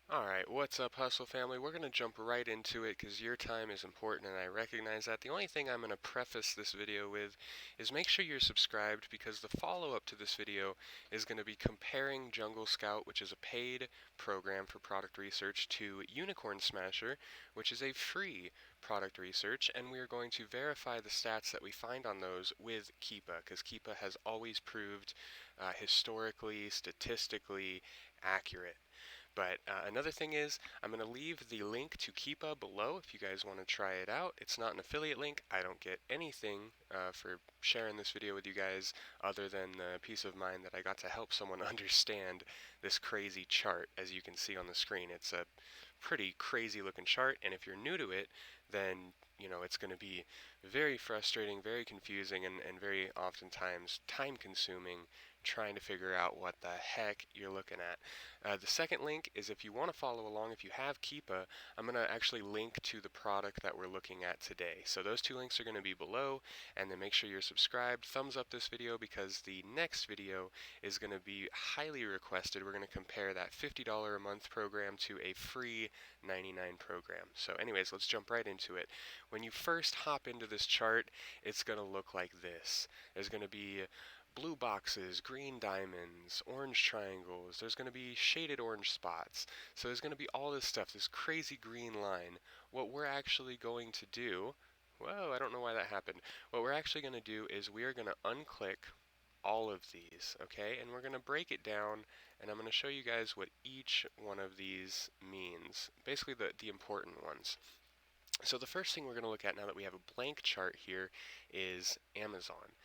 Alright, what's up, Hustle family? We're going to jump right into it because your time is important and I recognize that. The only thing I'm going to preface this video with is make sure you're subscribed because the follow-up to this video is going to be comparing Jungle Scout, which is a paid program for product research, to Unicorn Smasher, which is a free product research, and we are going to verify the stats that we find on those with Keepa because Keepa has always proved historically, statistically accurate. But another thing is, I'm going to leave the link to Keepa below if you guys want to try it out. It's not an affiliate link. I don't get anything for sharing this video with you guys other than the peace of mind that I got to help someone understand this crazy chart. As you can see on the screen, it's a pretty crazy looking chart, and if you're new to it, then it's going to be very frustrating, very confusing, and very oftentimes time consuming trying to figure out what the heck you're looking at. The second link is if you want to follow along, if you have Keepa, I'm going to actually link to the product that we're looking at today. So those two links are going to be below, and then make sure you're subscribed. Thumbs up this video because the next video is going to be highly requested. We're going to compare that $50 a month program to a free 99 program. So anyways, let's jump right into it. When you first hop into this chart, it's going to look like this. There's going to be blue boxes, green diamonds, orange triangles. There's going to be shaded orange spots. So there's going to be all this stuff, this crazy green line. What we're actually going to do, whoa, I don't know why that happened. What we're actually going to do is we are going to unclick all of these, okay? And we're going to break it down, and I'm going to show you guys what each one of these means. Basically the important ones. So the first thing we're going to look at now that we have a blank chart here is Amazon.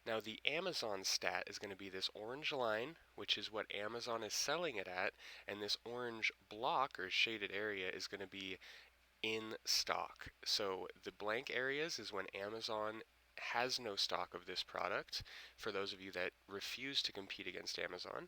Now the Amazon stat is going to be this orange line, which is what Amazon is selling it at, and this orange block or shaded area is going to be in stock. So the blank areas is when Amazon has no stock of this product, for those of you that refuse to compete against Amazon.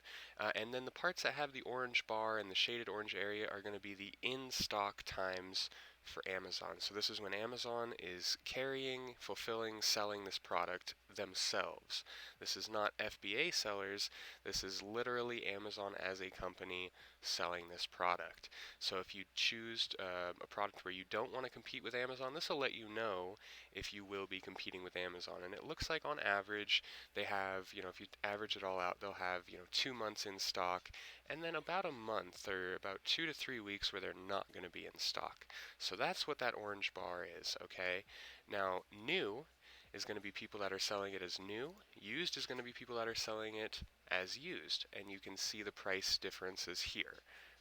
And then the parts that have the orange bar and the shaded orange area are going to be the in-stock times for Amazon. So this is when Amazon is carrying, fulfilling, selling this product themselves. This is not FBA sellers, this is literally Amazon as a company selling this product. So if you choose a product where you don't want to compete with Amazon, this will let you know if you will be competing with Amazon. And it looks like on average they have, if you average it all out, they'll have 2 months in stock, and then about a month or about 2 to 3 weeks where they're not going to be in stock. So that's what that orange bar is, okay? Now, new is going to be people that are selling it as new. Used is going to be people that are selling it as used, and you can see the price differences here.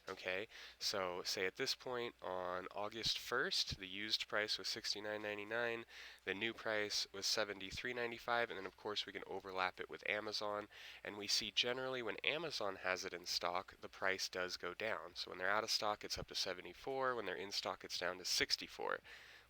Okay, so say at this point on August 1st, the used price was $69.99, the new price was $73.95, and then of course we can overlap it with Amazon, and we see generally when Amazon has it in stock, the price does go down. So when they're out of stock, it's up to 74, when they're in stock, it's down to 64.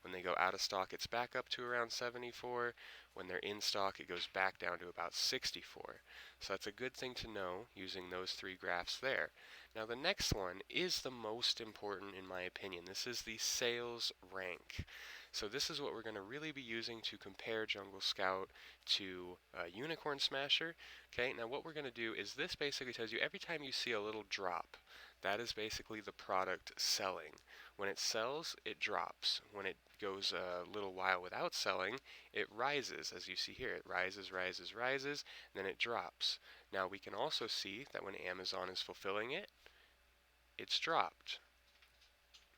When they go out of stock, it's back up to around 74. When they're in stock, it goes back down to about 64. So that's a good thing to know using those three graphs there. Now the next one is the most important in my opinion. This is the sales rank. So this is what we're going to really be using to compare Jungle Scout to Unicorn Smasher. Okay, now what we're going to do is this basically tells you every time you see a little drop, that is basically the product selling. When it sells, it drops. When it goes a little while without selling, it rises, as you see here. It rises, rises, rises, and then it drops. Now we can also see that when Amazon is fulfilling it, it's dropped.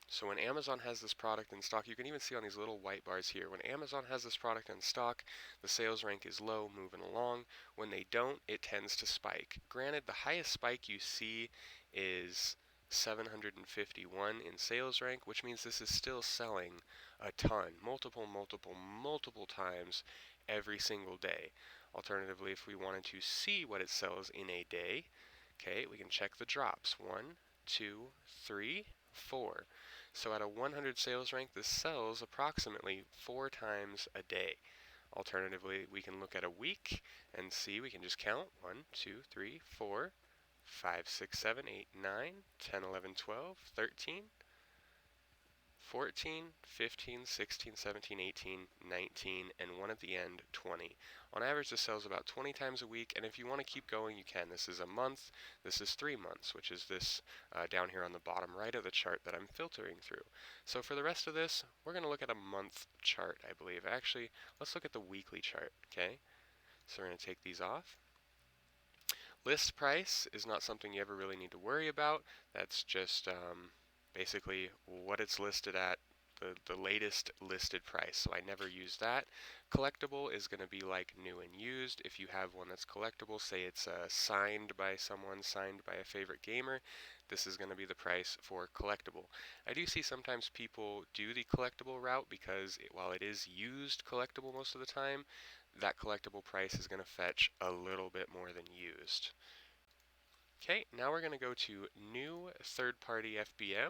So when Amazon has this product in stock, you can even see on these little white bars here, when Amazon has this product in stock, the sales rank is low, moving along. When they don't, it tends to spike. Granted, the highest spike you see is 751 in sales rank, which means this is still selling a ton, multiple times every single day. Alternatively, if we wanted to see what it sells in a day, okay, we can check the drops. 1, 2, 3, 4. So at a 100 sales rank, this sells approximately 4 times a day. Alternatively, we can look at a week and see, we can just count 1, 2, 3, 4, 5, 6, 7, 8, 9, 10, 11, 12, 13, 14, 15, 16, 17, 18, 19, and one at the end, 20. On average, this sells about 20 times a week, and if you want to keep going, you can. This is a month, this is 3 months, which is this down here on the bottom right of the chart that I'm filtering through. So for the rest of this, we're going to look at a month chart, I believe. Actually, let's look at the weekly chart, okay? So we're going to take these off. List price is not something you ever really need to worry about. That's just basically what it's listed at, the latest listed price. So I never use that. Collectible is going to be like new and used. If you have one that's collectible, say it's signed by someone, signed by a favorite gamer, this is going to be the price for collectible. I do see sometimes people do the collectible route because while it is used collectible most of the time, that collectible price is going to fetch a little bit more than used. Okay, now we're going to go to new third-party FBM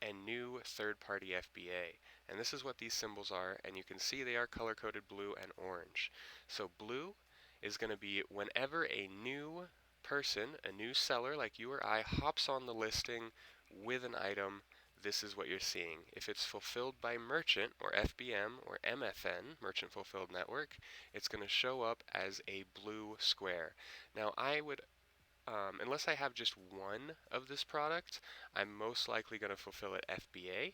and new third-party FBA. And this is what these symbols are, and you can see they are color-coded blue and orange. So blue is going to be whenever a new person, a new seller like you or I, hops on the listing with an item, this is what you're seeing. If it's fulfilled by merchant, or FBM, or MFN, Merchant Fulfilled Network, it's going to show up as a blue square. Now I would unless I have just one of this product, I'm most likely going to fulfill it FBA,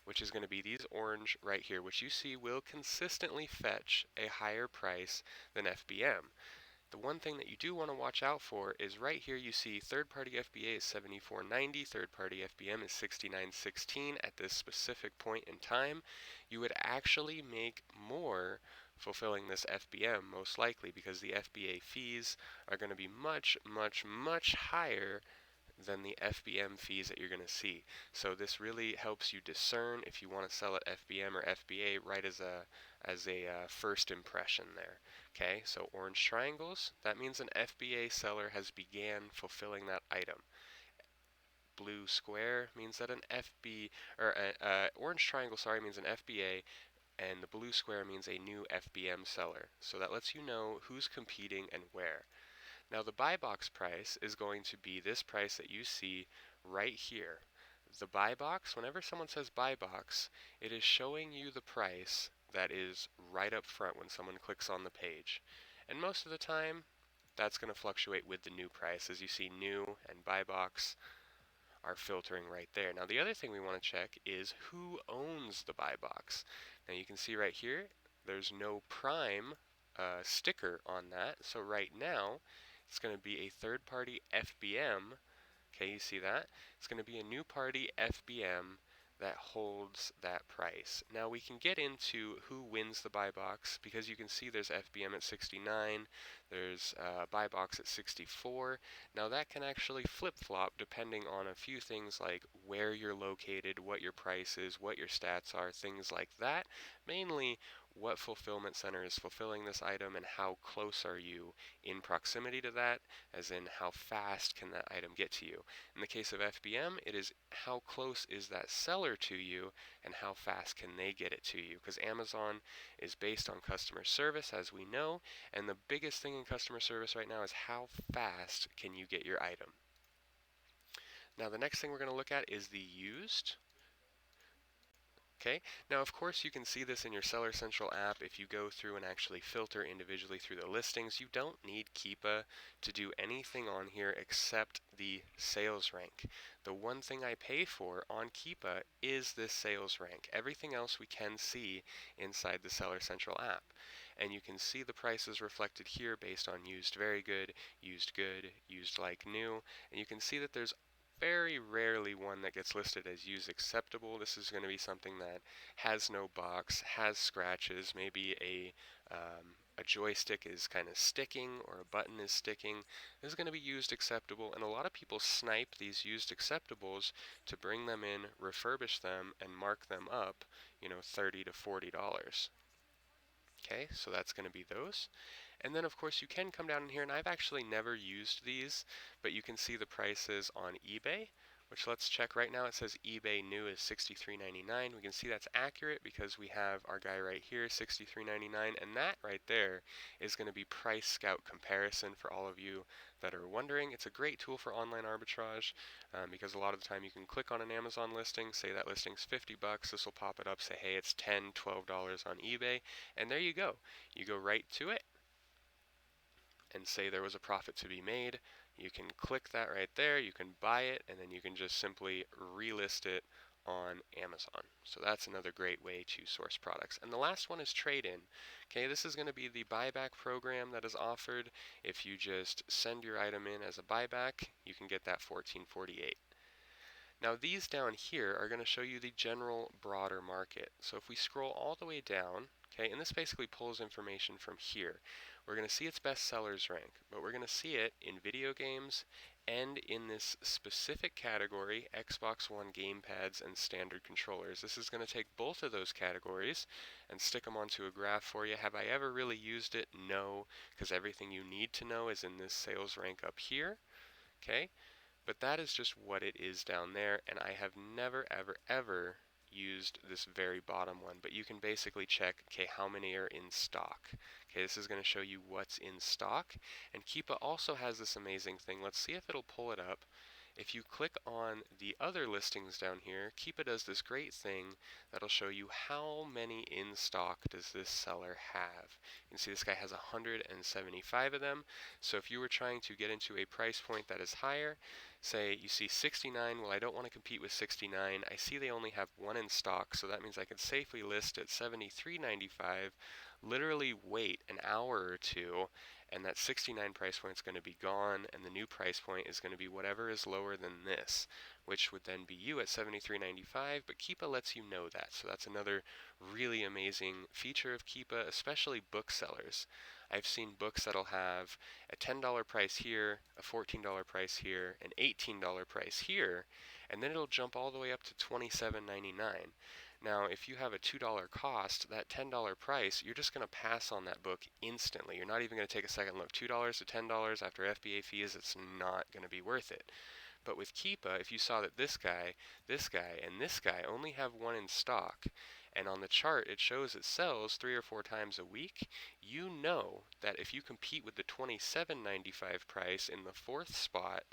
which is going to be these orange right here, which you see will consistently fetch a higher price than FBM. The one thing that you do want to watch out for is right here you see third-party FBA is $74.90, third-party FBM is $69.16 at this specific point in time. You would actually make more fulfilling this FBM most likely because the FBA fees are going to be much, much, much higher than the FBM fees that you're going to see. So this really helps you discern if you want to sell at FBM or FBA right as a first impression there. Okay, so orange triangles, that means an FBA seller has began fulfilling that item. Blue square means that an orange triangle, sorry, means an FBA, and the blue square means a new FBM seller. So that lets you know who's competing and where. Now the buy box price is going to be this price that you see right here. The buy box, whenever someone says buy box, it is showing you the price that is right up front when someone clicks on the page. And most of the time, that's going to fluctuate with the new price. As you see, new and buy box are filtering right there. Now the other thing we want to check is who owns the buy box. Now you can see right here, there's no prime sticker on that. So right now, it's going to be a third-party FBM. Okay, you see that? It's going to be a new party FBM that holds that price. Now we can get into who wins the buy box because you can see there's FBM at 69, there's buy box at 64. Now that can actually flip-flop depending on a few things like where you're located, what your price is, what your stats are, things like that. Mainly what fulfillment center is fulfilling this item and how close are you in proximity to that, as in how fast can that item get to you. In the case of FBM, it is how close is that seller to you and how fast can they get it to you, because Amazon is based on customer service, as we know, and the biggest thing in customer service right now is how fast can you get your item. Now the next thing we're going to look at is the used. Okay, now of course you can see this in your Seller Central app. If you go through and actually filter individually through the listings, you don't need Keepa to do anything on here except the sales rank. The one thing I pay for on Keepa is this sales rank. Everything else we can see inside the Seller Central app. And you can see the prices reflected here based on used very good, used like new, and you can see that there's very rarely one that gets listed as used acceptable. This is going to be something that has no box, has scratches, maybe a joystick is kind of sticking or a button is sticking. This is going to be used acceptable, and a lot of people snipe these used acceptables to bring them in, refurbish them, and mark them up, you know, $30 to $40. Okay, so that's going to be those. And then of course you can come down in here, and I've actually never used these, but you can see the prices on eBay, which let's check right now. It says eBay new is $63.99. We can see that's accurate because we have our guy right here, $63.99, and that right there is going to be price scout comparison for all of you that are wondering. It's a great tool for online arbitrage because a lot of the time you can click on an Amazon listing, say that listing's 50 bucks, this will pop it up, say hey it's $10, $12 on eBay, and there you go. You go right to it and say there was a profit to be made. You can click that right there, you can buy it, and then you can just simply relist it on Amazon. So that's another great way to source products. And the last one is trade-in. Okay, this is going to be the buyback program that is offered. If you just send your item in as a buyback, you can get that $14.48. Now these down here are going to show you the general broader market. So if we scroll all the way down, okay, and this basically pulls information from here. We're going to see its best sellers rank, but we're going to see it in video games and in this specific category, Xbox One gamepads and standard controllers. This is going to take both of those categories and stick them onto a graph for you. Have I ever really used it? No, because everything you need to know is in this sales rank up here, okay? But that is just what it is down there, and I have never, ever used this very bottom one. But you can basically check, okay, how many are in stock. Okay, this is going to show you what's in stock. And Keepa also has this amazing thing. Let's see if it'll pull it up. If you click on the other listings down here, Keepa does this great thing that'll show you how many in stock does this seller have. You can see this guy has 175 of them. So if you were trying to get into a price point that is higher, say you see 69, well I don't want to compete with 69, I see they only have one in stock, so that means I can safely list at $73.95, literally wait an hour or two, and that 69 price point is going to be gone, and the new price point is going to be whatever is lower than this, which would then be you at $73.95, but Keepa lets you know that, so that's another really amazing feature of Keepa, especially booksellers. I've seen books that'll have a $10 price here, a $14 price here, an $18 price here, and then it'll jump all the way up to $27.99. Now, if you have a $2 cost, that $10 price, you're just going to pass on that book instantly. You're not even going to take a second look. $2 to $10 after FBA fees, it's not going to be worth it. But with Keepa, if you saw that this guy, and this guy only have one in stock, and on the chart it shows it sells 3 or 4 times a week, you know that if you compete with the $27.95 price in the 4th spot,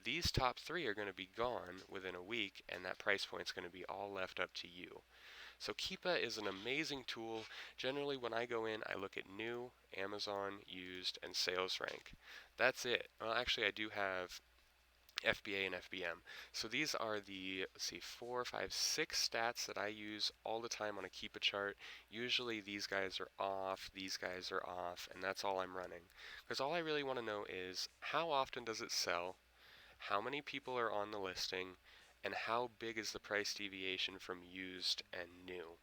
these top 3 are going to be gone within a week, and that price point is going to be all left up to you. So Keepa is an amazing tool. Generally when I go in, I look at new, Amazon, used, and sales rank. That's it. Well, actually I do have FBA and FBM. So these are the, let's see, 4, 5, 6 stats that I use all the time on a Keepa chart. Usually these guys are off, these guys are off, and that's all I'm running. Because all I really want to know is how often does it sell, how many people are on the listing, and how big is the price deviation from used and new.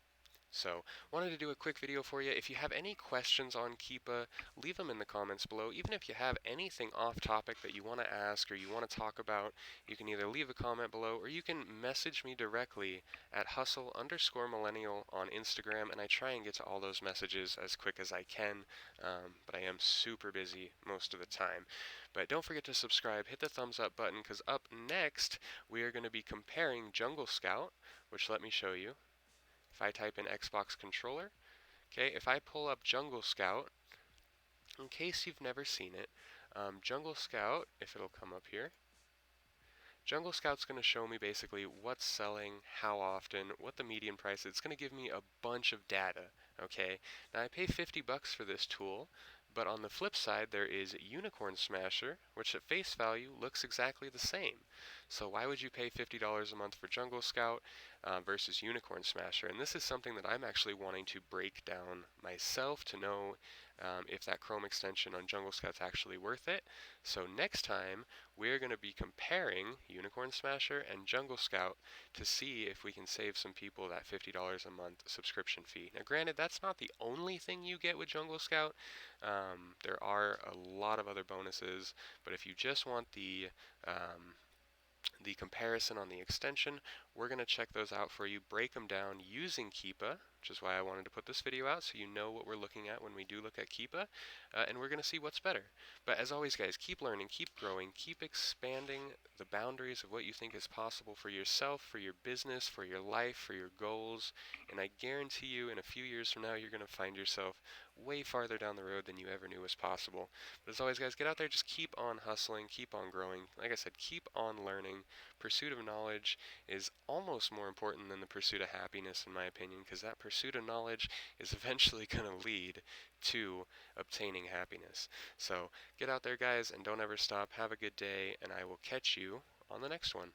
So, wanted to do a quick video for you. If you have any questions on Keepa, leave them in the comments below. Even if you have anything off topic that you want to ask or you want to talk about, you can either leave a comment below or you can message me directly at hustle_millennial on Instagram, and I try and get to all those messages as quick as I can, but I am super busy most of the time. But don't forget to subscribe, hit the thumbs up button, because up next we are going to be comparing Jungle Scout, which let me show you. If I type in Xbox controller, okay, if I pull up Jungle Scout, in case you've never seen it, Jungle Scout, if it'll come up here, Jungle Scout's going to show me basically what's selling, how often, what the median price is. It's going to give me a bunch of data, okay? Now I pay 50 bucks for this tool, but on the flip side there is Unicorn Smasher, which at face value looks exactly the same. So why would you pay $50 a month for Jungle Scout versus Unicorn Smasher? And this is something that I'm actually wanting to break down myself to know if that Chrome extension on Jungle Scout's actually worth it. So next time we're going to be comparing Unicorn Smasher and Jungle Scout to see if we can save some people that $50 a month subscription fee. Now granted, that's not the only thing you get with Jungle Scout. There are a lot of other bonuses, but if you just want the comparison on the extension, we're going to check those out for you, break them down using Keepa, which is why I wanted to put this video out so you know what we're looking at when we do look at Keepa, and we're going to see what's better. But as always, guys, keep learning, keep growing, keep expanding the boundaries of what you think is possible for yourself, for your business, for your life, for your goals, and I guarantee you in a few years from now you're going to find yourself way farther down the road than you ever knew was possible. But as always, guys, get out there, just keep on hustling, keep on growing. Like I said, keep on learning. Pursuit of knowledge is almost more important than the pursuit of happiness, in my opinion, because that pursuit of knowledge is eventually going to lead to obtaining happiness. So get out there, guys, and don't ever stop. Have a good day, and I will catch you on the next one.